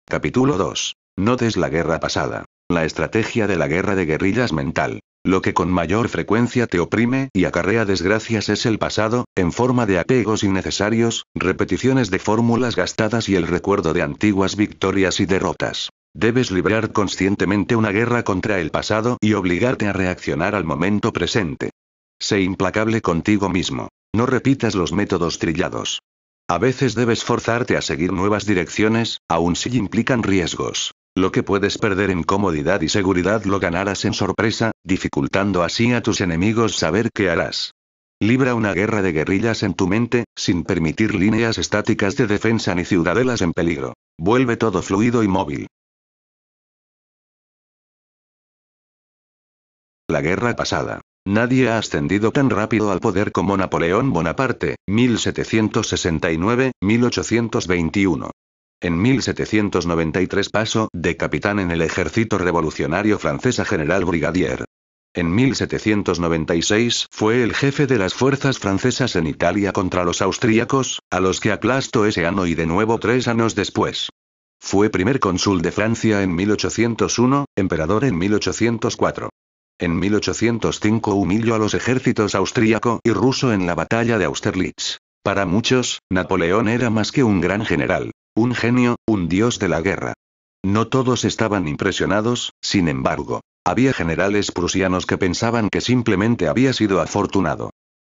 Capítulo 2. Notes la guerra pasada. La estrategia de la guerra de guerrillas mental. Lo que con mayor frecuencia te oprime y acarrea desgracias es el pasado, en forma de apegos innecesarios, repeticiones de fórmulas gastadas y el recuerdo de antiguas victorias y derrotas. Debes librar conscientemente una guerra contra el pasado y obligarte a reaccionar al momento presente. Sé implacable contigo mismo. No repitas los métodos trillados. A veces debes forzarte a seguir nuevas direcciones, aun si implican riesgos. Lo que puedes perder en comodidad y seguridad lo ganarás en sorpresa, dificultando así a tus enemigos saber qué harás. Libra una guerra de guerrillas en tu mente, sin permitir líneas estáticas de defensa ni ciudadelas en peligro. Vuelve todo fluido y móvil. La guerra pasada. Nadie ha ascendido tan rápido al poder como Napoleón Bonaparte, 1769-1821. En 1793 pasó de capitán en el ejército revolucionario francés a general brigadier. En 1796 fue el jefe de las fuerzas francesas en Italia contra los austríacos, a los que aplastó ese año y de nuevo 3 años después. Fue primer cónsul de Francia en 1801, emperador en 1804. En 1805 humilló a los ejércitos austríaco y ruso en la batalla de Austerlitz. Para muchos, Napoleón era más que un gran general, un genio, un dios de la guerra. No todos estaban impresionados, sin embargo. Había generales prusianos que pensaban que simplemente había sido afortunado.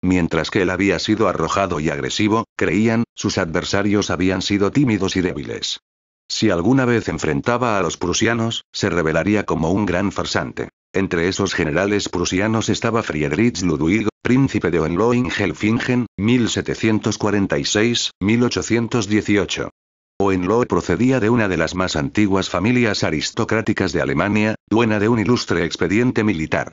Mientras que él había sido arrojado y agresivo, creían, sus adversarios habían sido tímidos y débiles. Si alguna vez enfrentaba a los prusianos, se revelaría como un gran farsante. Entre esos generales prusianos estaba Friedrich Ludwig, príncipe de Hohenlohe-Ingelfingen, 1746-1818. Hohenlohe procedía de una de las más antiguas familias aristocráticas de Alemania, dueña de un ilustre expediente militar.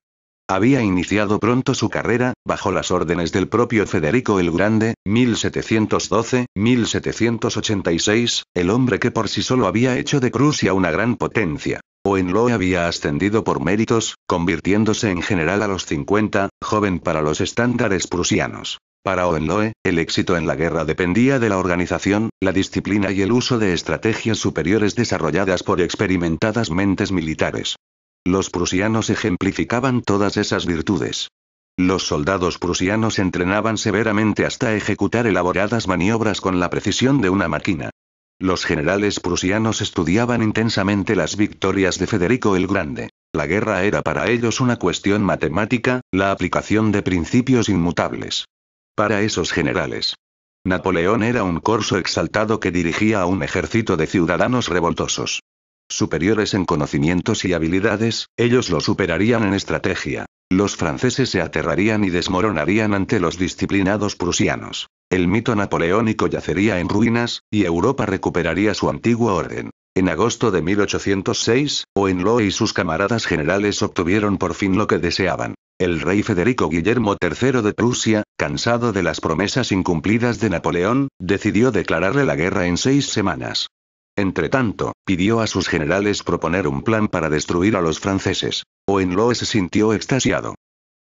Había iniciado pronto su carrera, bajo las órdenes del propio Federico el Grande, 1712-1786, el hombre que por sí solo había hecho de Prusia una gran potencia. Hohenlohe había ascendido por méritos, convirtiéndose en general a los 50, joven para los estándares prusianos. Para Hohenlohe, el éxito en la guerra dependía de la organización, la disciplina y el uso de estrategias superiores desarrolladas por experimentadas mentes militares. Los prusianos ejemplificaban todas esas virtudes. Los soldados prusianos entrenaban severamente hasta ejecutar elaboradas maniobras con la precisión de una máquina. Los generales prusianos estudiaban intensamente las victorias de Federico el Grande. La guerra era para ellos una cuestión matemática, la aplicación de principios inmutables. Para esos generales, Napoleón era un corso exaltado que dirigía a un ejército de ciudadanos revoltosos. Superiores en conocimientos y habilidades, ellos lo superarían en estrategia. Los franceses se aterrarían y desmoronarían ante los disciplinados prusianos. El mito napoleónico yacería en ruinas, y Europa recuperaría su antiguo orden. En agosto de 1806, Hohenlohe y sus camaradas generales obtuvieron por fin lo que deseaban. El rey Federico Guillermo III de Prusia, cansado de las promesas incumplidas de Napoleón, decidió declararle la guerra en 6 semanas. Entretanto, pidió a sus generales proponer un plan para destruir a los franceses. Hohenlohe se sintió extasiado.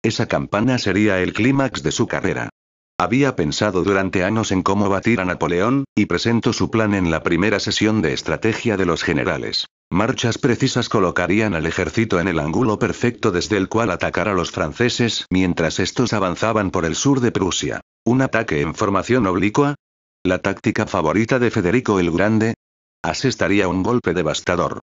Esa campaña sería el clímax de su carrera. Había pensado durante años en cómo batir a Napoleón, y presentó su plan en la primera sesión de estrategia de los generales. Marchas precisas colocarían al ejército en el ángulo perfecto desde el cual atacar a los franceses mientras estos avanzaban por el sur de Prusia. ¿Un ataque en formación oblicua? ¿La táctica favorita de Federico el Grande? Asestaría un golpe devastador.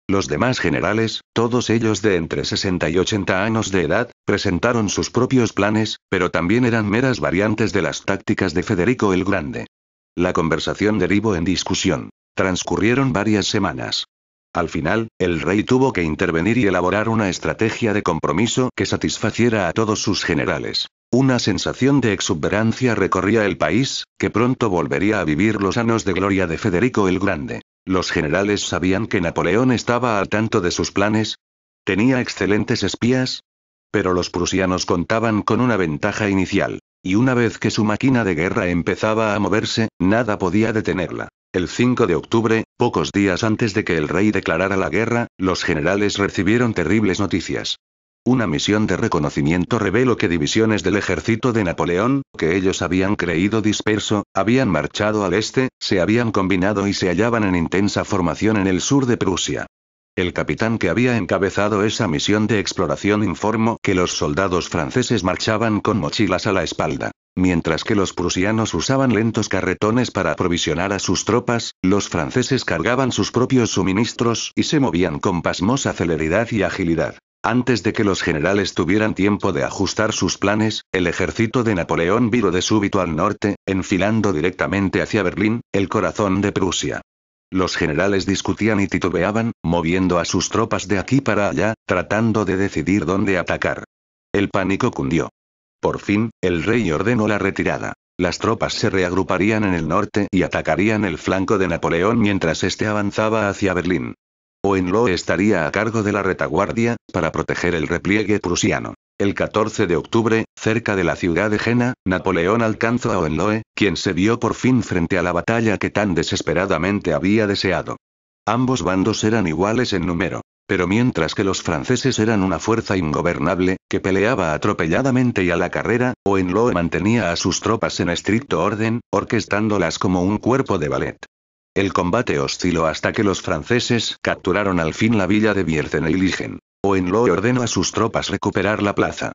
Los demás generales, todos ellos de entre 60 y 80 años de edad, presentaron sus propios planes, pero también eran meras variantes de las tácticas de Federico el Grande. La conversación derivó en discusión. Transcurrieron varias semanas. Al final, el rey tuvo que intervenir y elaborar una estrategia de compromiso que satisfaciera a todos sus generales. Una sensación de exuberancia recorría el país, que pronto volvería a vivir los años de gloria de Federico el Grande. Los generales sabían que Napoleón estaba al tanto de sus planes. ¿Tenía excelentes espías? Pero los prusianos contaban con una ventaja inicial. Y una vez que su máquina de guerra empezaba a moverse, nada podía detenerla. El 5 de octubre, pocos días antes de que el rey declarara la guerra, los generales recibieron terribles noticias. Una misión de reconocimiento reveló que divisiones del ejército de Napoleón, que ellos habían creído disperso, habían marchado al este, se habían combinado y se hallaban en intensa formación en el sur de Prusia. El capitán que había encabezado esa misión de exploración informó que los soldados franceses marchaban con mochilas a la espalda. Mientras que los prusianos usaban lentos carretones para aprovisionar a sus tropas, los franceses cargaban sus propios suministros y se movían con pasmosa celeridad y agilidad. Antes de que los generales tuvieran tiempo de ajustar sus planes, el ejército de Napoleón viró de súbito al norte, enfilando directamente hacia Berlín, el corazón de Prusia. Los generales discutían y titubeaban, moviendo a sus tropas de aquí para allá, tratando de decidir dónde atacar. El pánico cundió. Por fin, el rey ordenó la retirada. Las tropas se reagruparían en el norte y atacarían el flanco de Napoleón mientras éste avanzaba hacia Berlín. Hohenlohe estaría a cargo de la retaguardia, para proteger el repliegue prusiano. El 14 de octubre, cerca de la ciudad de Jena, Napoleón alcanzó a Hohenlohe, quien se vio por fin frente a la batalla que tan desesperadamente había deseado. Ambos bandos eran iguales en número. Pero mientras que los franceses eran una fuerza ingobernable, que peleaba atropelladamente y a la carrera, Hohenlohe mantenía a sus tropas en estricto orden, orquestándolas como un cuerpo de ballet. El combate osciló hasta que los franceses capturaron al fin la villa de Bierzen-Eiligen. Hohenlohe ordenó a sus tropas recuperar la plaza.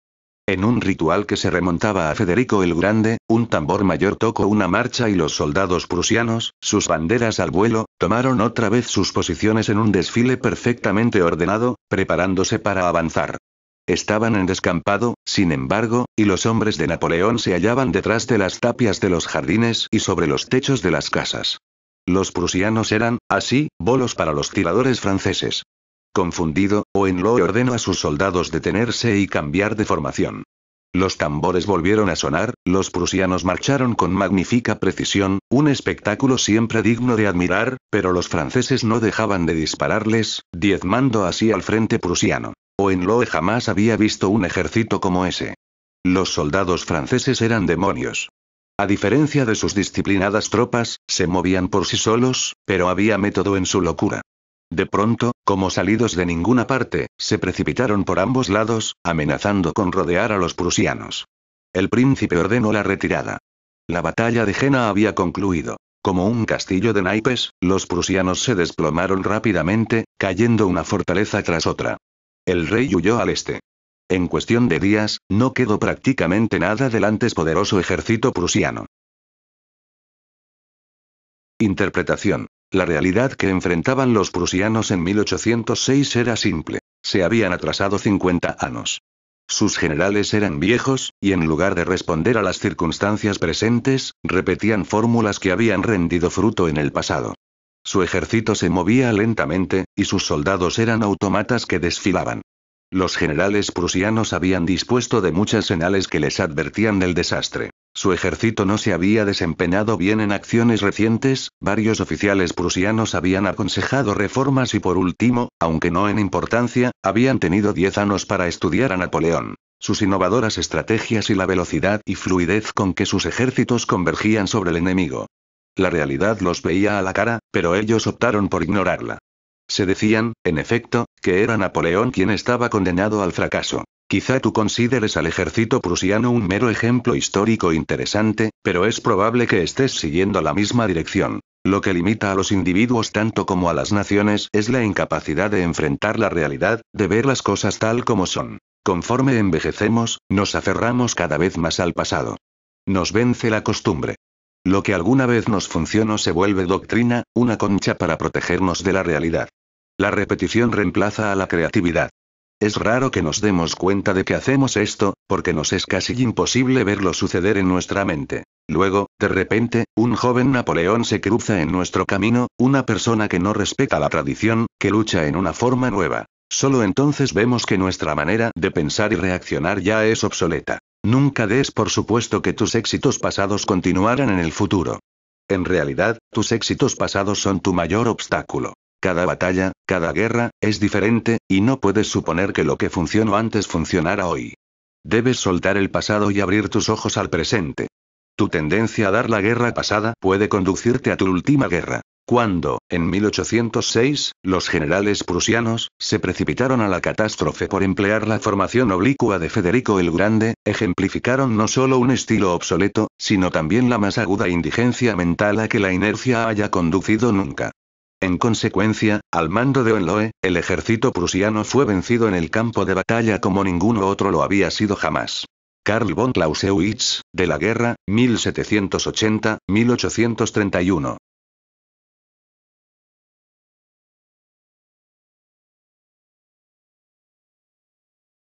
En un ritual que se remontaba a Federico el Grande, un tambor mayor tocó una marcha y los soldados prusianos, sus banderas al vuelo, tomaron otra vez sus posiciones en un desfile perfectamente ordenado, preparándose para avanzar. Estaban en descampado, sin embargo, y los hombres de Napoleón se hallaban detrás de las tapias de los jardines y sobre los techos de las casas. Los prusianos eran, así, bolos para los tiradores franceses. Confundido, Hohenlohe ordenó a sus soldados detenerse y cambiar de formación. Los tambores volvieron a sonar, los prusianos marcharon con magnífica precisión, un espectáculo siempre digno de admirar, pero los franceses no dejaban de dispararles, diezmando así al frente prusiano. Hohenlohe jamás había visto un ejército como ese. Los soldados franceses eran demonios. A diferencia de sus disciplinadas tropas, se movían por sí solos, pero había método en su locura. De pronto, como salidos de ninguna parte, se precipitaron por ambos lados, amenazando con rodear a los prusianos. El príncipe ordenó la retirada. La batalla de Jena había concluido. Como un castillo de naipes, los prusianos se desplomaron rápidamente, cayendo una fortaleza tras otra. El rey huyó al este. En cuestión de días, no quedó prácticamente nada del antes poderoso ejército prusiano. Interpretación. La realidad que enfrentaban los prusianos en 1806 era simple. Se habían atrasado 50 años. Sus generales eran viejos, y en lugar de responder a las circunstancias presentes, repetían fórmulas que habían rendido fruto en el pasado. Su ejército se movía lentamente, y sus soldados eran autómatas que desfilaban. Los generales prusianos habían dispuesto de muchas señales que les advertían del desastre. Su ejército no se había desempeñado bien en acciones recientes, varios oficiales prusianos habían aconsejado reformas y por último, aunque no en importancia, habían tenido 10 años para estudiar a Napoleón, sus innovadoras estrategias y la velocidad y fluidez con que sus ejércitos convergían sobre el enemigo. La realidad los veía a la cara, pero ellos optaron por ignorarla. Se decían, en efecto, que era Napoleón quien estaba condenado al fracaso. Quizá tú consideres al ejército prusiano un mero ejemplo histórico interesante, pero es probable que estés siguiendo la misma dirección. Lo que limita a los individuos tanto como a las naciones es la incapacidad de enfrentar la realidad, de ver las cosas tal como son. Conforme envejecemos, nos aferramos cada vez más al pasado. Nos vence la costumbre. Lo que alguna vez nos funcionó se vuelve doctrina, una concha para protegernos de la realidad. La repetición reemplaza a la creatividad. Es raro que nos demos cuenta de que hacemos esto, porque nos es casi imposible verlo suceder en nuestra mente. Luego, de repente, un joven Napoleón se cruza en nuestro camino, una persona que no respeta la tradición, que lucha en una forma nueva. Solo entonces vemos que nuestra manera de pensar y reaccionar ya es obsoleta. Nunca des por supuesto que tus éxitos pasados continuarán en el futuro. En realidad, tus éxitos pasados son tu mayor obstáculo. Cada batalla, cada guerra, es diferente, y no puedes suponer que lo que funcionó antes funcionará hoy. Debes soltar el pasado y abrir tus ojos al presente. Tu tendencia a dar la guerra pasada puede conducirte a tu última guerra. Cuando, en 1806, los generales prusianos se precipitaron a la catástrofe por emplear la formación oblicua de Federico el Grande, ejemplificaron no solo un estilo obsoleto, sino también la más aguda indigencia mental a que la inercia haya conducido nunca. En consecuencia, al mando de Hohenlohe, el ejército prusiano fue vencido en el campo de batalla como ninguno otro lo había sido jamás. Karl von Clausewitz, de la guerra, 1780-1831.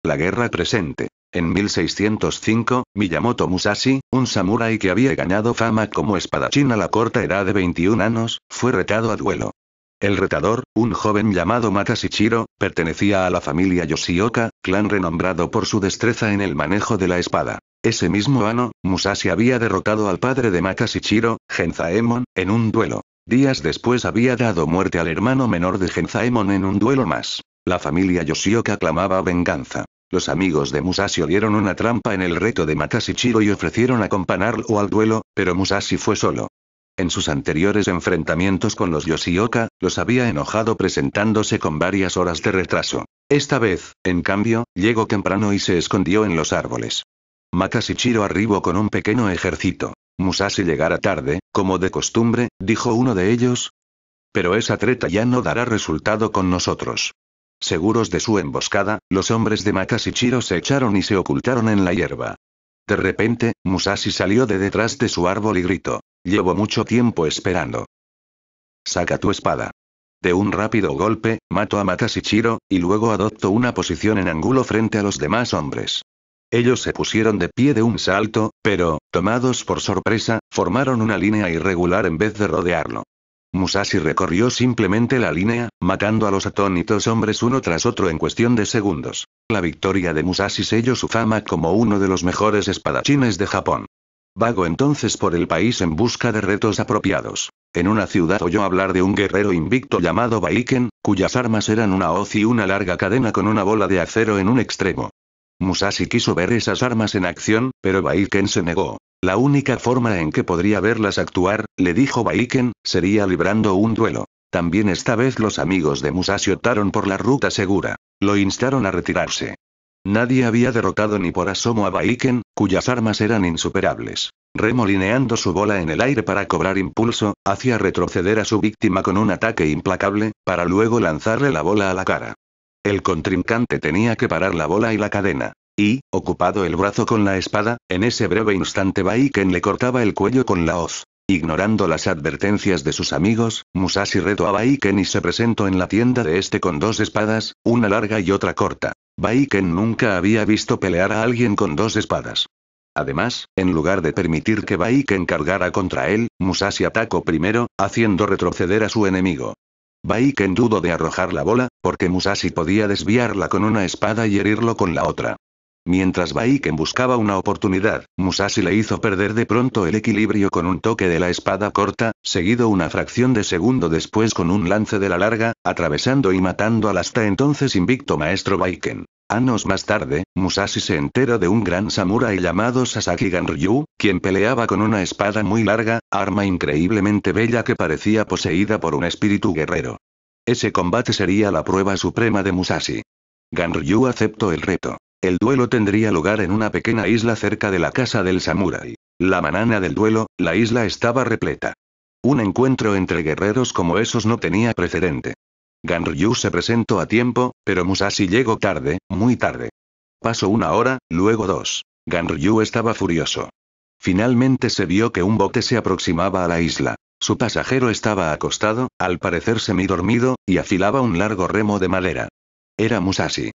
La guerra presente. En 1605, Miyamoto Musashi, un samurái que había ganado fama como espadachín a la corta edad de 21 años, fue retado a duelo. El retador, un joven llamado Makashichiro, pertenecía a la familia Yoshioka, clan renombrado por su destreza en el manejo de la espada. Ese mismo año, Musashi había derrotado al padre de Makashichiro, Genzaemon, en un duelo. Días después había dado muerte al hermano menor de Genzaemon en un duelo más. La familia Yoshioka clamaba venganza. Los amigos de Musashi olieron una trampa en el reto de Makashichiro y ofrecieron acompañarlo al duelo, pero Musashi fue solo. En sus anteriores enfrentamientos con los Yoshioka, los había enojado presentándose con varias horas de retraso. Esta vez, en cambio, llegó temprano y se escondió en los árboles. Makashichiro arribó con un pequeño ejército. Musashi llegará tarde, como de costumbre, dijo uno de ellos. Pero esa treta ya no dará resultado con nosotros. Seguros de su emboscada, los hombres de Makashichiro se echaron y se ocultaron en la hierba. De repente, Musashi salió de detrás de su árbol y gritó. Llevo mucho tiempo esperando. Saca tu espada. De un rápido golpe, mató a Makashichiro, y luego adoptó una posición en ángulo frente a los demás hombres. Ellos se pusieron de pie de un salto, pero, tomados por sorpresa, formaron una línea irregular en vez de rodearlo. Musashi recorrió simplemente la línea, matando a los atónitos hombres uno tras otro en cuestión de segundos. La victoria de Musashi selló su fama como uno de los mejores espadachines de Japón. Vagó entonces por el país en busca de retos apropiados. En una ciudad oyó hablar de un guerrero invicto llamado Baiken, cuyas armas eran una hoz y una larga cadena con una bola de acero en un extremo. Musashi quiso ver esas armas en acción, pero Baiken se negó. La única forma en que podría verlas actuar, le dijo Baiken, sería librando un duelo. También esta vez los amigos de Musashi optaron por la ruta segura. Lo instaron a retirarse. Nadie había derrotado ni por asomo a Baiken, cuyas armas eran insuperables. Remolineando su bola en el aire para cobrar impulso, hacía retroceder a su víctima con un ataque implacable, para luego lanzarle la bola a la cara. El contrincante tenía que parar la bola y la cadena. Y, ocupado el brazo con la espada, en ese breve instante Baiken le cortaba el cuello con la hoz. Ignorando las advertencias de sus amigos, Musashi retó a Baiken y se presentó en la tienda de este con dos espadas, una larga y otra corta. Baiken nunca había visto pelear a alguien con dos espadas. Además, en lugar de permitir que Baiken cargara contra él, Musashi atacó primero, haciendo retroceder a su enemigo. Baiken dudó de arrojar la bola, porque Musashi podía desviarla con una espada y herirlo con la otra. Mientras Baiken buscaba una oportunidad, Musashi le hizo perder de pronto el equilibrio con un toque de la espada corta, seguido una fracción de segundo después con un lance de la larga, atravesando y matando al hasta entonces invicto maestro Baiken. Años más tarde, Musashi se enteró de un gran samurái llamado Sasaki Ganryu, quien peleaba con una espada muy larga, arma increíblemente bella que parecía poseída por un espíritu guerrero. Ese combate sería la prueba suprema de Musashi. Ganryu aceptó el reto. El duelo tendría lugar en una pequeña isla cerca de la casa del samurái. La mañana del duelo, la isla estaba repleta. Un encuentro entre guerreros como esos no tenía precedente. Ganryu se presentó a tiempo, pero Musashi llegó tarde, muy tarde. Pasó una hora, luego dos. Ganryu estaba furioso. Finalmente se vio que un bote se aproximaba a la isla. Su pasajero estaba acostado, al parecer semidormido, y afilaba un largo remo de madera. Era Musashi.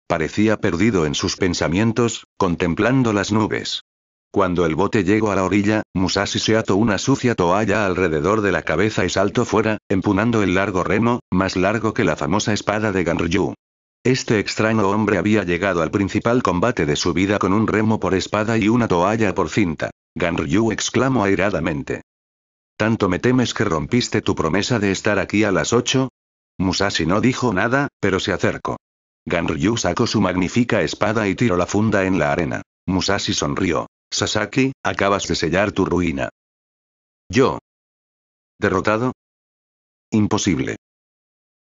Parecía perdido en sus pensamientos, contemplando las nubes. Cuando el bote llegó a la orilla, Musashi se ató una sucia toalla alrededor de la cabeza y saltó fuera, empuñando el largo remo, más largo que la famosa espada de Ganryu. Este extraño hombre había llegado al principal combate de su vida con un remo por espada y una toalla por cinta. Ganryu exclamó airadamente. ¿Tanto me temes que rompiste tu promesa de estar aquí a las 8? Musashi no dijo nada, pero se acercó. Ganryu sacó su magnífica espada y tiró la funda en la arena. Musashi sonrió. Sasaki, acabas de sellar tu ruina. ¿Yo? ¿Derrotado? Imposible.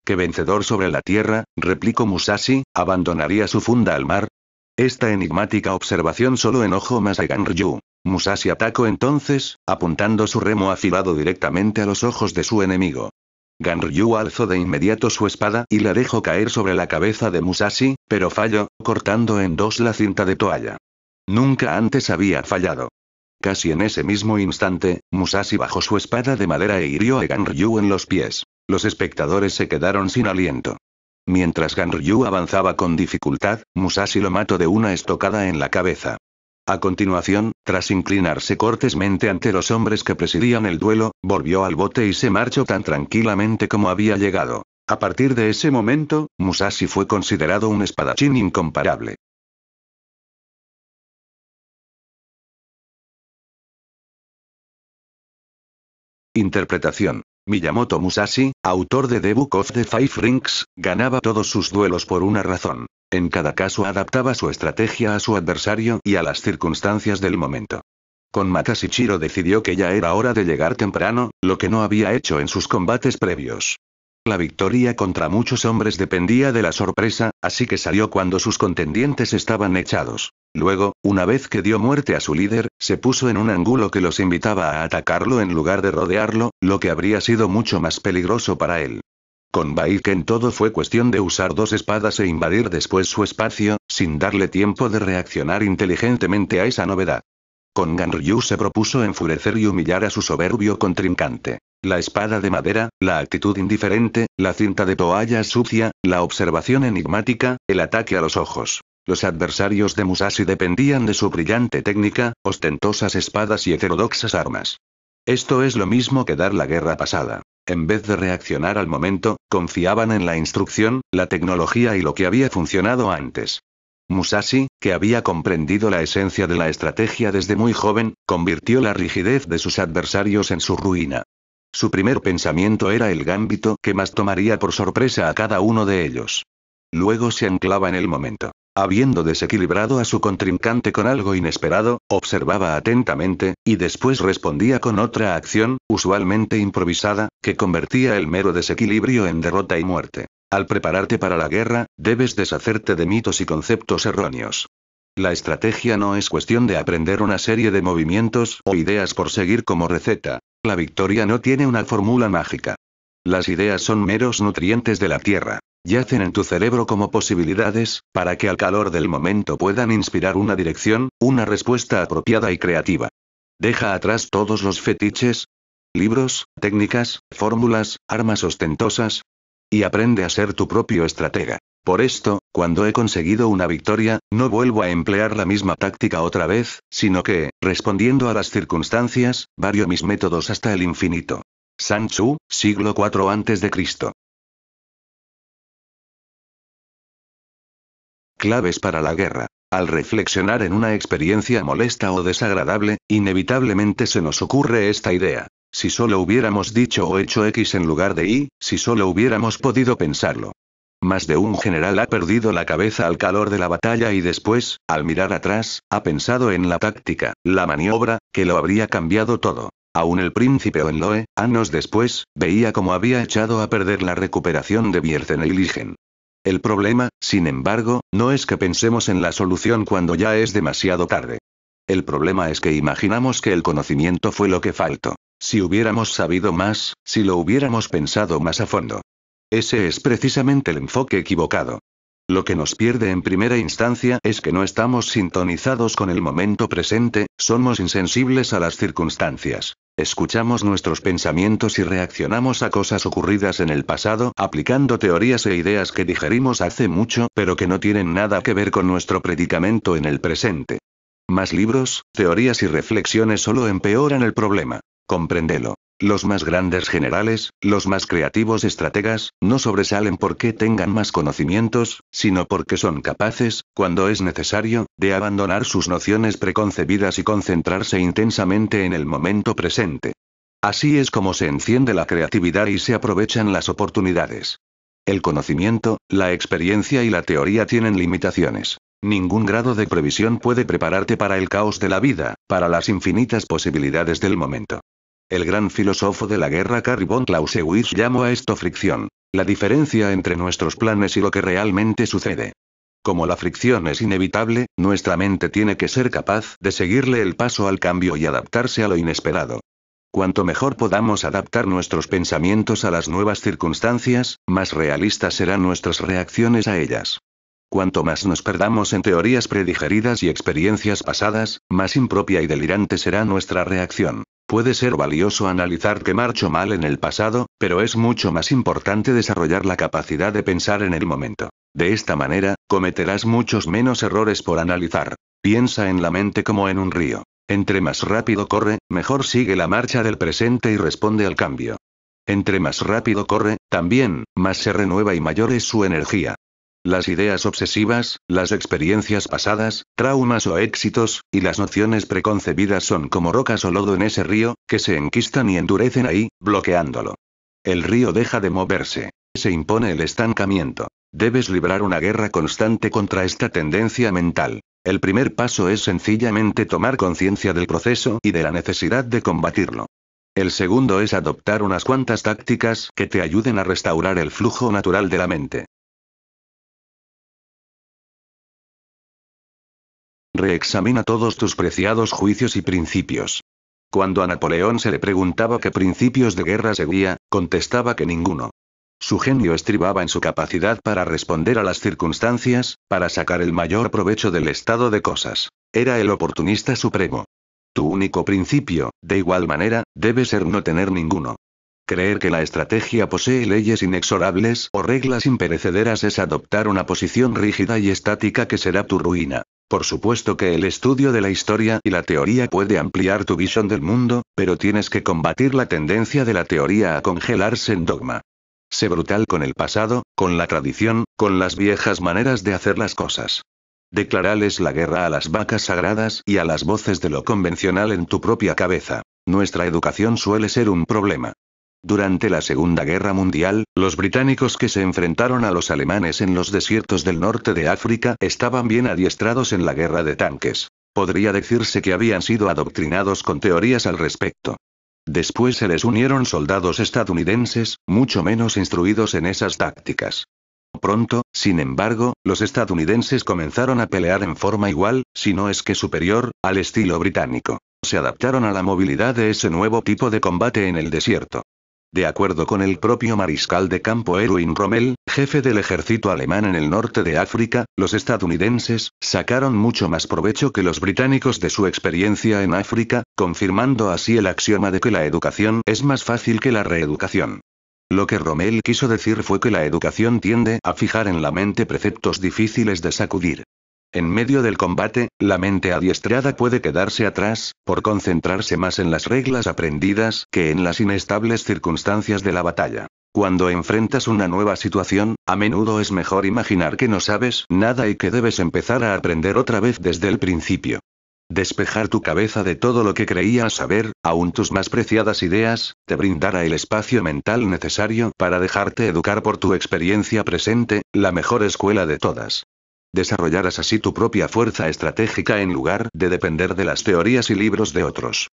¿Qué vencedor sobre la Tierra, replicó Musashi, abandonaría su funda al mar? Esta enigmática observación solo enojó más a Ganryu. Musashi atacó entonces, apuntando su remo afilado directamente a los ojos de su enemigo. Ganryu alzó de inmediato su espada y la dejó caer sobre la cabeza de Musashi, pero falló, cortando en dos la cinta de toalla. Nunca antes había fallado. Casi en ese mismo instante, Musashi bajó su espada de madera e hirió a Ganryu en los pies. Los espectadores se quedaron sin aliento. Mientras Ganryu avanzaba con dificultad, Musashi lo mató de una estocada en la cabeza. A continuación, tras inclinarse cortésmente ante los hombres que presidían el duelo, volvió al bote y se marchó tan tranquilamente como había llegado. A partir de ese momento, Musashi fue considerado un espadachín incomparable. Interpretación. Miyamoto Musashi, autor de The Book of the Five Rings, ganaba todos sus duelos por una razón. En cada caso adaptaba su estrategia a su adversario y a las circunstancias del momento. Con Makashichiro decidió que ya era hora de llegar temprano, lo que no había hecho en sus combates previos. La victoria contra muchos hombres dependía de la sorpresa, así que salió cuando sus contendientes estaban echados. Luego, una vez que dio muerte a su líder, se puso en un ángulo que los invitaba a atacarlo en lugar de rodearlo, lo que habría sido mucho más peligroso para él. Con Baiken todo fue cuestión de usar dos espadas e invadir después su espacio, sin darle tiempo de reaccionar inteligentemente a esa novedad. Con Ganryu se propuso enfurecer y humillar a su soberbio contrincante. La espada de madera, la actitud indiferente, la cinta de toalla sucia, la observación enigmática, el ataque a los ojos. Los adversarios de Musashi dependían de su brillante técnica, ostentosas espadas y heterodoxas armas. Esto es lo mismo que dar la guerra pasada. En vez de reaccionar al momento, confiaban en la instrucción, la tecnología y lo que había funcionado antes. Musashi, que había comprendido la esencia de la estrategia desde muy joven, convirtió la rigidez de sus adversarios en su ruina. Su primer pensamiento era el gambito que más tomaría por sorpresa a cada uno de ellos. Luego se anclaba en el momento. Habiendo desequilibrado a su contrincante con algo inesperado, observaba atentamente, y después respondía con otra acción, usualmente improvisada, que convertía el mero desequilibrio en derrota y muerte. Al prepararte para la guerra, debes deshacerte de mitos y conceptos erróneos. La estrategia no es cuestión de aprender una serie de movimientos o ideas por seguir como receta. La victoria no tiene una fórmula mágica. Las ideas son meros nutrientes de la tierra. Yacen en tu cerebro como posibilidades, para que al calor del momento puedan inspirar una dirección, una respuesta apropiada y creativa. Deja atrás todos los fetiches, libros, técnicas, fórmulas, armas ostentosas, y aprende a ser tu propio estratega. Por esto, cuando he conseguido una victoria, no vuelvo a emplear la misma táctica otra vez, sino que, respondiendo a las circunstancias, varío mis métodos hasta el infinito. Sun Tzu, siglo IV a.C. Claves para la guerra. Al reflexionar en una experiencia molesta o desagradable, inevitablemente se nos ocurre esta idea. Si solo hubiéramos dicho o hecho X en lugar de Y, si solo hubiéramos podido pensarlo. Más de un general ha perdido la cabeza al calor de la batalla y después, al mirar atrás, ha pensado en la táctica, la maniobra, que lo habría cambiado todo. Aún el príncipe Oenloe, años después, veía cómo había echado a perder la recuperación de Bjerreneiligen. El problema, sin embargo, no es que pensemos en la solución cuando ya es demasiado tarde. El problema es que imaginamos que el conocimiento fue lo que faltó. Si hubiéramos sabido más, si lo hubiéramos pensado más a fondo. Ese es precisamente el enfoque equivocado. Lo que nos pierde en primera instancia es que no estamos sintonizados con el momento presente, somos insensibles a las circunstancias. Escuchamos nuestros pensamientos y reaccionamos a cosas ocurridas en el pasado, aplicando teorías e ideas que digerimos hace mucho, pero que no tienen nada que ver con nuestro predicamento en el presente. Más libros, teorías y reflexiones solo empeoran el problema. Compréndelo. Los más grandes generales, los más creativos estrategas, no sobresalen porque tengan más conocimientos, sino porque son capaces, cuando es necesario, de abandonar sus nociones preconcebidas y concentrarse intensamente en el momento presente. Así es como se enciende la creatividad y se aprovechan las oportunidades. El conocimiento, la experiencia y la teoría tienen limitaciones. Ningún grado de previsión puede prepararte para el caos de la vida, para las infinitas posibilidades del momento. El gran filósofo de la guerra Carl von Clausewitz llamó a esto fricción. La diferencia entre nuestros planes y lo que realmente sucede. Como la fricción es inevitable, nuestra mente tiene que ser capaz de seguirle el paso al cambio y adaptarse a lo inesperado. Cuanto mejor podamos adaptar nuestros pensamientos a las nuevas circunstancias, más realistas serán nuestras reacciones a ellas. Cuanto más nos perdamos en teorías predigeridas y experiencias pasadas, más impropia y delirante será nuestra reacción. Puede ser valioso analizar qué marchó mal en el pasado, pero es mucho más importante desarrollar la capacidad de pensar en el momento. De esta manera, cometerás muchos menos errores por analizar. Piensa en la mente como en un río. Entre más rápido corre, mejor sigue la marcha del presente y responde al cambio. Entre más rápido corre, también, más se renueva y mayor es su energía. Las ideas obsesivas, las experiencias pasadas, traumas o éxitos, y las nociones preconcebidas son como rocas o lodo en ese río, que se enquistan y endurecen ahí, bloqueándolo. El río deja de moverse. Se impone el estancamiento. Debes librar una guerra constante contra esta tendencia mental. El primer paso es sencillamente tomar conciencia del proceso y de la necesidad de combatirlo. El segundo es adoptar unas cuantas tácticas que te ayuden a restaurar el flujo natural de la mente. Reexamina todos tus preciados juicios y principios. Cuando a Napoleón se le preguntaba qué principios de guerra seguía, contestaba que ninguno. Su genio estribaba en su capacidad para responder a las circunstancias, para sacar el mayor provecho del estado de cosas. Era el oportunista supremo. Tu único principio, de igual manera, debe ser no tener ninguno. Creer que la estrategia posee leyes inexorables o reglas imperecederas es adoptar una posición rígida y estática que será tu ruina. Por supuesto que el estudio de la historia y la teoría puede ampliar tu visión del mundo, pero tienes que combatir la tendencia de la teoría a congelarse en dogma. Sé brutal con el pasado, con la tradición, con las viejas maneras de hacer las cosas. Declarales la guerra a las vacas sagradas y a las voces de lo convencional en tu propia cabeza. Nuestra educación suele ser un problema. Durante la Segunda Guerra Mundial, los británicos que se enfrentaron a los alemanes en los desiertos del norte de África estaban bien adiestrados en la guerra de tanques. Podría decirse que habían sido adoctrinados con teorías al respecto. Después se les unieron soldados estadounidenses, mucho menos instruidos en esas tácticas. Pronto, sin embargo, los estadounidenses comenzaron a pelear en forma igual, si no es que superior, al estilo británico. Se adaptaron a la movilidad de ese nuevo tipo de combate en el desierto. De acuerdo con el propio mariscal de campo Erwin Rommel, jefe del ejército alemán en el norte de África, los estadounidenses sacaron mucho más provecho que los británicos de su experiencia en África, confirmando así el axioma de que la educación es más fácil que la reeducación. Lo que Rommel quiso decir fue que la educación tiende a fijar en la mente preceptos difíciles de sacudir. En medio del combate, la mente adiestrada puede quedarse atrás, por concentrarse más en las reglas aprendidas que en las inestables circunstancias de la batalla. Cuando enfrentas una nueva situación, a menudo es mejor imaginar que no sabes nada y que debes empezar a aprender otra vez desde el principio. Despejar tu cabeza de todo lo que creías saber, aun tus más preciadas ideas, te brindará el espacio mental necesario para dejarte educar por tu experiencia presente, la mejor escuela de todas. Desarrollarás así tu propia fuerza estratégica en lugar de depender de las teorías y libros de otros.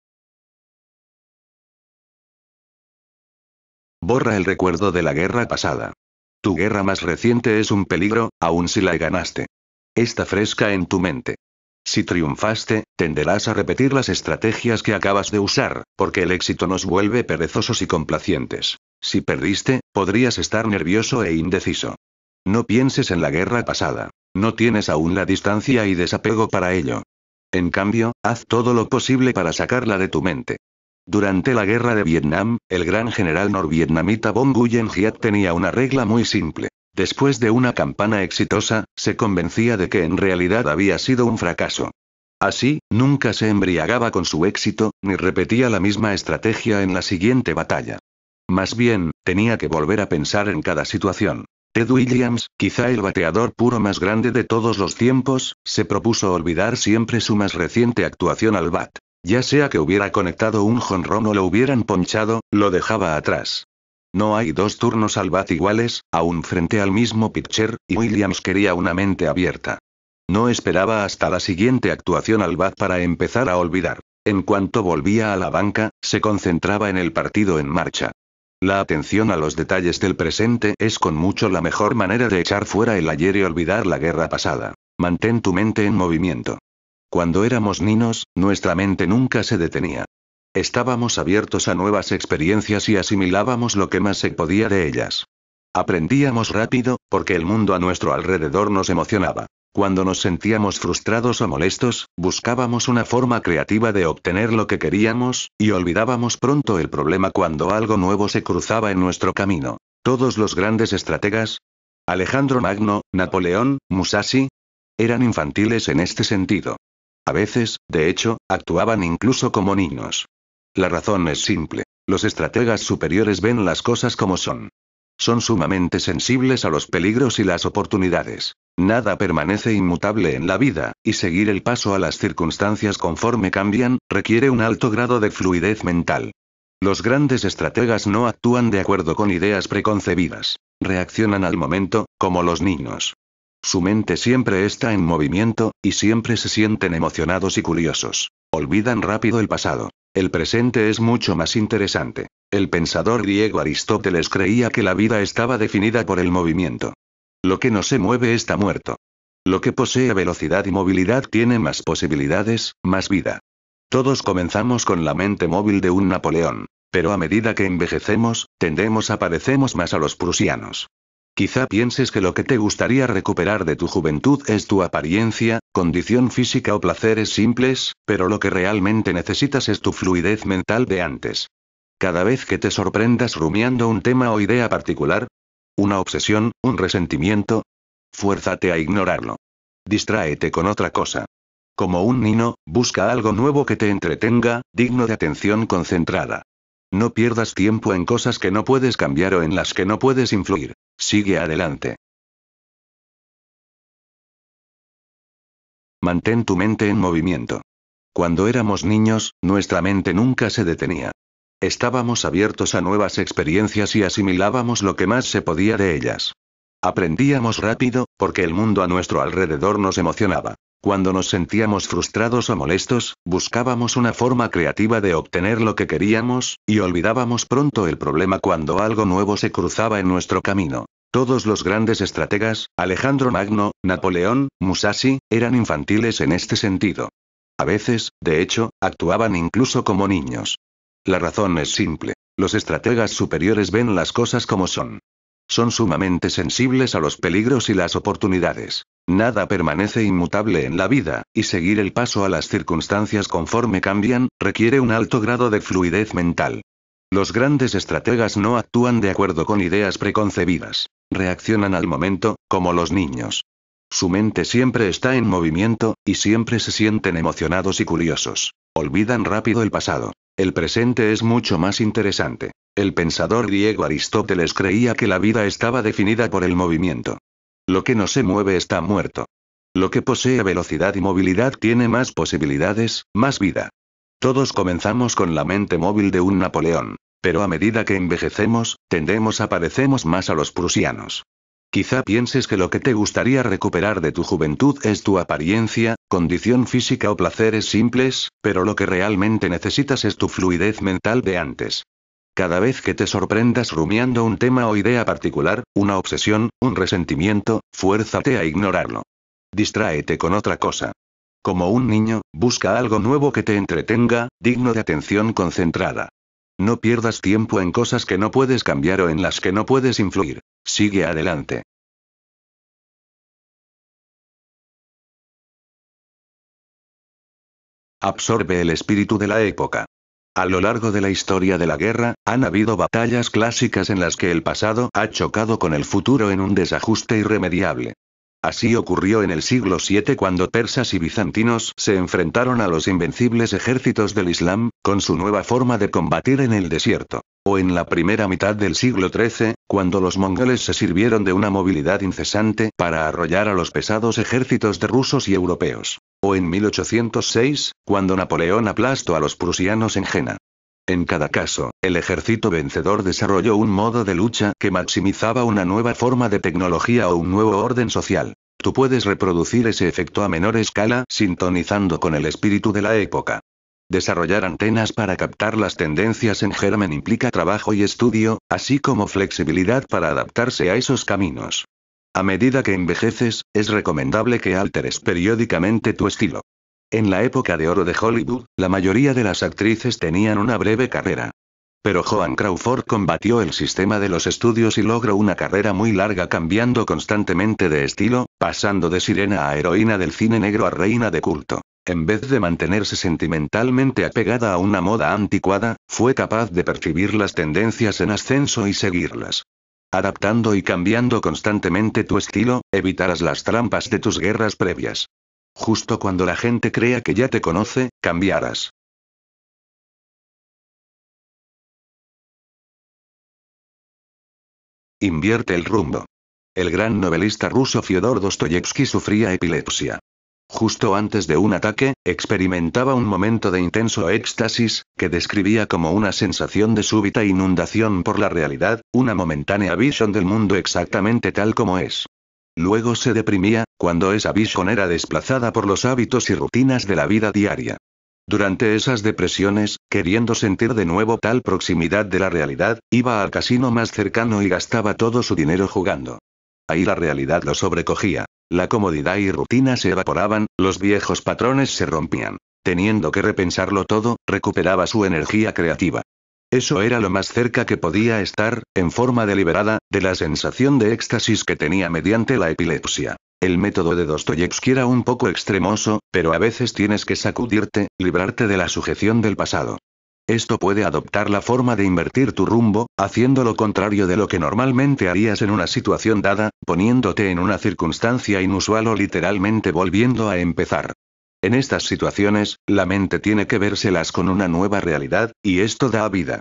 Borra el recuerdo de la guerra pasada. Tu guerra más reciente es un peligro, aun si la ganaste. Está fresca en tu mente. Si triunfaste, tenderás a repetir las estrategias que acabas de usar, porque el éxito nos vuelve perezosos y complacientes. Si perdiste, podrías estar nervioso e indeciso. No pienses en la guerra pasada. No tienes aún la distancia y desapego para ello. En cambio, haz todo lo posible para sacarla de tu mente. Durante la guerra de Vietnam, el gran general norvietnamita Von Nguyen Giat tenía una regla muy simple. Después de una campaña exitosa, se convencía de que en realidad había sido un fracaso. Así, nunca se embriagaba con su éxito, ni repetía la misma estrategia en la siguiente batalla. Más bien, tenía que volver a pensar en cada situación. Ted Williams, quizá el bateador puro más grande de todos los tiempos, se propuso olvidar siempre su más reciente actuación al bat. Ya sea que hubiera conectado un jonrón o lo hubieran ponchado, lo dejaba atrás. No hay dos turnos al bat iguales, aún frente al mismo pitcher, y Williams quería una mente abierta. No esperaba hasta la siguiente actuación al bat para empezar a olvidar. En cuanto volvía a la banca, se concentraba en el partido en marcha. La atención a los detalles del presente es con mucho la mejor manera de echar fuera el ayer y olvidar la guerra pasada. Mantén tu mente en movimiento. Cuando éramos niños, nuestra mente nunca se detenía. Estábamos abiertos a nuevas experiencias y asimilábamos lo que más se podía de ellas. Aprendíamos rápido, porque el mundo a nuestro alrededor nos emocionaba. Cuando nos sentíamos frustrados o molestos, buscábamos una forma creativa de obtener lo que queríamos, y olvidábamos pronto el problema cuando algo nuevo se cruzaba en nuestro camino. Todos los grandes estrategas, Alejandro Magno, Napoleón, Musashi, eran infantiles en este sentido. A veces, de hecho, actuaban incluso como niños. La razón es simple. Los estrategas superiores ven las cosas como son. Son sumamente sensibles a los peligros y las oportunidades. Nada permanece inmutable en la vida, y seguir el paso a las circunstancias conforme cambian, requiere un alto grado de fluidez mental. Los grandes estrategas no actúan de acuerdo con ideas preconcebidas. Reaccionan al momento, como los niños. Su mente siempre está en movimiento, y siempre se sienten emocionados y curiosos. Olvidan rápido el pasado. El presente es mucho más interesante. El pensador griego Aristóteles creía que la vida estaba definida por el movimiento. Lo que no se mueve está muerto. Lo que posee velocidad y movilidad tiene más posibilidades, más vida. Todos comenzamos con la mente móvil de un Napoleón. Pero a medida que envejecemos, tendemos a parecernos más a los prusianos. Quizá pienses que lo que te gustaría recuperar de tu juventud es tu apariencia, condición física o placeres simples, pero lo que realmente necesitas es tu fluidez mental de antes. Cada vez que te sorprendas rumiando un tema o idea particular, una obsesión, un resentimiento, fuérzate a ignorarlo. Distráete con otra cosa. Como un niño, busca algo nuevo que te entretenga, digno de atención concentrada. No pierdas tiempo en cosas que no puedes cambiar o en las que no puedes influir. Sigue adelante. Mantén tu mente en movimiento. Cuando éramos niños, nuestra mente nunca se detenía. Estábamos abiertos a nuevas experiencias y asimilábamos lo que más se podía de ellas. Aprendíamos rápido, porque el mundo a nuestro alrededor nos emocionaba. Cuando nos sentíamos frustrados o molestos, buscábamos una forma creativa de obtener lo que queríamos, y olvidábamos pronto el problema cuando algo nuevo se cruzaba en nuestro camino. Todos los grandes estrategas, Alejandro Magno, Napoleón, Musashi, eran infantiles en este sentido. A veces, de hecho, actuaban incluso como niños. La razón es simple. Los estrategas superiores ven las cosas como son. Son sumamente sensibles a los peligros y las oportunidades. Nada permanece inmutable en la vida, y seguir el paso a las circunstancias conforme cambian, requiere un alto grado de fluidez mental. Los grandes estrategas no actúan de acuerdo con ideas preconcebidas. Reaccionan al momento, como los niños. Su mente siempre está en movimiento, y siempre se sienten emocionados y curiosos. Olvidan rápido el pasado. El presente es mucho más interesante. El pensador griego Aristóteles creía que la vida estaba definida por el movimiento. Lo que no se mueve está muerto. Lo que posee velocidad y movilidad tiene más posibilidades, más vida. Todos comenzamos con la mente móvil de un Napoleón. Pero a medida que envejecemos, tendemos a parecernos más a los prusianos. Quizá pienses que lo que te gustaría recuperar de tu juventud es tu apariencia, condición física o placeres simples, pero lo que realmente necesitas es tu fluidez mental de antes. Cada vez que te sorprendas rumiando un tema o idea particular, una obsesión, un resentimiento, fuérzate a ignorarlo. Distráete con otra cosa. Como un niño, busca algo nuevo que te entretenga, digno de atención concentrada. No pierdas tiempo en cosas que no puedes cambiar o en las que no puedes influir. Sigue adelante. Absorbe el espíritu de la época. A lo largo de la historia de la guerra, han habido batallas clásicas en las que el pasado ha chocado con el futuro en un desajuste irremediable. Así ocurrió en el siglo VII cuando persas y bizantinos se enfrentaron a los invencibles ejércitos del Islam, con su nueva forma de combatir en el desierto. O en la primera mitad del siglo XIII, cuando los mongoles se sirvieron de una movilidad incesante para arrollar a los pesados ejércitos de rusos y europeos. O en 1806, cuando Napoleón aplastó a los prusianos en Jena. En cada caso, el ejército vencedor desarrolló un modo de lucha que maximizaba una nueva forma de tecnología o un nuevo orden social. Tú puedes reproducir ese efecto a menor escala sintonizando con el espíritu de la época. Desarrollar antenas para captar las tendencias en germen implica trabajo y estudio, así como flexibilidad para adaptarse a esos caminos. A medida que envejeces, es recomendable que alteres periódicamente tu estilo. En la época de oro de Hollywood, la mayoría de las actrices tenían una breve carrera. Pero Joan Crawford combatió el sistema de los estudios y logró una carrera muy larga cambiando constantemente de estilo, pasando de sirena a heroína del cine negro a reina de culto. En vez de mantenerse sentimentalmente apegada a una moda anticuada, fue capaz de percibir las tendencias en ascenso y seguirlas. Adaptando y cambiando constantemente tu estilo, evitarás las trampas de tus guerras previas. Justo cuando la gente crea que ya te conoce, cambiarás. Invierte el rumbo. El gran novelista ruso Fyodor Dostoyevsky sufría epilepsia. Justo antes de un ataque, experimentaba un momento de intenso éxtasis, que describía como una sensación de súbita inundación por la realidad, una momentánea visión del mundo exactamente tal como es. Luego se deprimía, cuando esa visión era desplazada por los hábitos y rutinas de la vida diaria. Durante esas depresiones, queriendo sentir de nuevo tal proximidad de la realidad, iba al casino más cercano y gastaba todo su dinero jugando. Ahí la realidad lo sobrecogía. La comodidad y rutina se evaporaban, los viejos patrones se rompían. Teniendo que repensarlo todo, recuperaba su energía creativa. Eso era lo más cerca que podía estar, en forma deliberada, de la sensación de éxtasis que tenía mediante la epilepsia. El método de Dostoyevsky era un poco extremoso, pero a veces tienes que sacudirte, librarte de la sujeción del pasado. Esto puede adoptar la forma de invertir tu rumbo, haciendo lo contrario de lo que normalmente harías en una situación dada, poniéndote en una circunstancia inusual o literalmente volviendo a empezar. En estas situaciones, la mente tiene que vérselas con una nueva realidad, y esto da vida.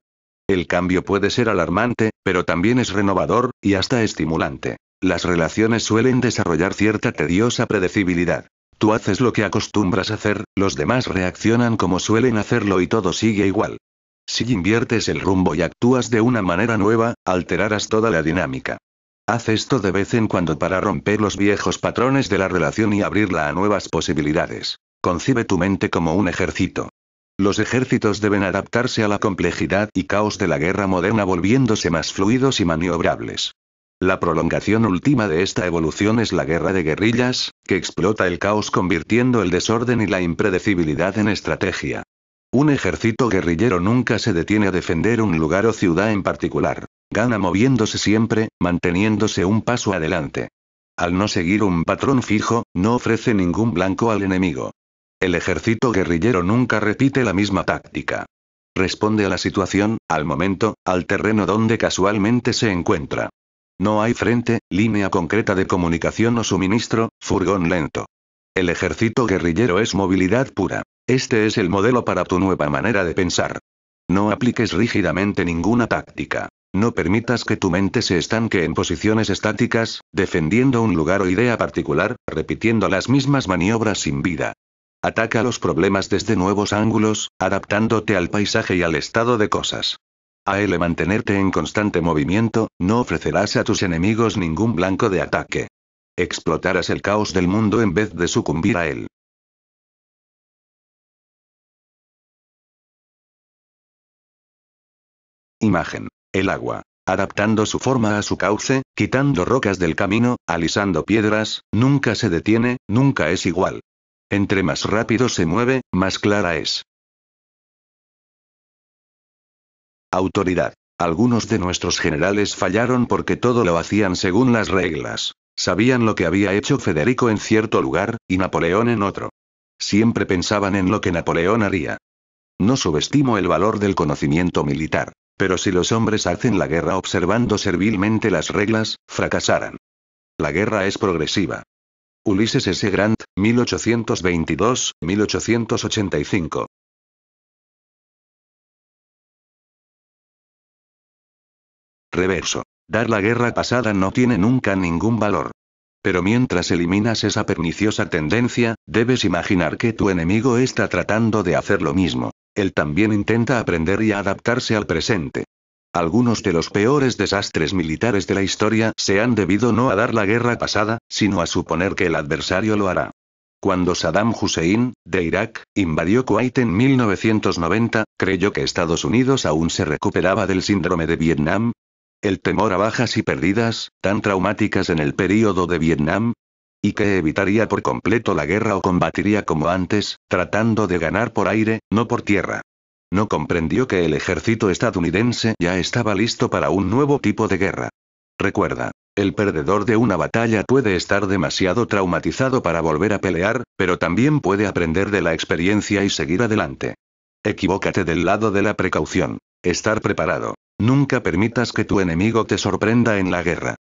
El cambio puede ser alarmante, pero también es renovador, y hasta estimulante. Las relaciones suelen desarrollar cierta tediosa predecibilidad. Tú haces lo que acostumbras hacer, los demás reaccionan como suelen hacerlo y todo sigue igual. Si inviertes el rumbo y actúas de una manera nueva, alterarás toda la dinámica. Haz esto de vez en cuando para romper los viejos patrones de la relación y abrirla a nuevas posibilidades. Concibe tu mente como un ejército. Los ejércitos deben adaptarse a la complejidad y caos de la guerra moderna volviéndose más fluidos y maniobrables. La prolongación última de esta evolución es la guerra de guerrillas, que explota el caos convirtiendo el desorden y la impredecibilidad en estrategia. Un ejército guerrillero nunca se detiene a defender un lugar o ciudad en particular. Gana moviéndose siempre, manteniéndose un paso adelante. Al no seguir un patrón fijo, no ofrece ningún blanco al enemigo. El ejército guerrillero nunca repite la misma táctica. Responde a la situación, al momento, al terreno donde casualmente se encuentra. No hay frente, línea concreta de comunicación o suministro, furgón lento. El ejército guerrillero es movilidad pura. Este es el modelo para tu nueva manera de pensar. No apliques rígidamente ninguna táctica. No permitas que tu mente se estanque en posiciones estáticas, defendiendo un lugar o idea particular, repitiendo las mismas maniobras sin vida. Ataca los problemas desde nuevos ángulos, adaptándote al paisaje y al estado de cosas. Al mantenerte en constante movimiento, no ofrecerás a tus enemigos ningún blanco de ataque. Explotarás el caos del mundo en vez de sucumbir a él. Imagen. El agua. Adaptando su forma a su cauce, quitando rocas del camino, alisando piedras, nunca se detiene, nunca es igual. Entre más rápido se mueve, más clara es. Autoridad. Algunos de nuestros generales fallaron porque todo lo hacían según las reglas. Sabían lo que había hecho Federico en cierto lugar, y Napoleón en otro. Siempre pensaban en lo que Napoleón haría. No subestimo el valor del conocimiento militar. Pero si los hombres hacen la guerra observando servilmente las reglas, fracasarán. La guerra es progresiva. Ulises S. Grant, 1822-1885. Reverso. Dar la guerra pasada no tiene nunca ningún valor. Pero mientras eliminas esa perniciosa tendencia, debes imaginar que tu enemigo está tratando de hacer lo mismo. Él también intenta aprender y adaptarse al presente. Algunos de los peores desastres militares de la historia se han debido no a dar la guerra pasada, sino a suponer que el adversario lo hará. Cuando Saddam Hussein, de Irak, invadió Kuwait en 1990, ¿creyó que Estados Unidos aún se recuperaba del síndrome de Vietnam? ¿El temor a bajas y pérdidas, tan traumáticas en el período de Vietnam? ¿Y que evitaría por completo la guerra o combatiría como antes, tratando de ganar por aire, no por tierra? No comprendió que el ejército estadounidense ya estaba listo para un nuevo tipo de guerra. Recuerda, el perdedor de una batalla puede estar demasiado traumatizado para volver a pelear, pero también puede aprender de la experiencia y seguir adelante. Equivócate del lado de la precaución. Estar preparado. Nunca permitas que tu enemigo te sorprenda en la guerra.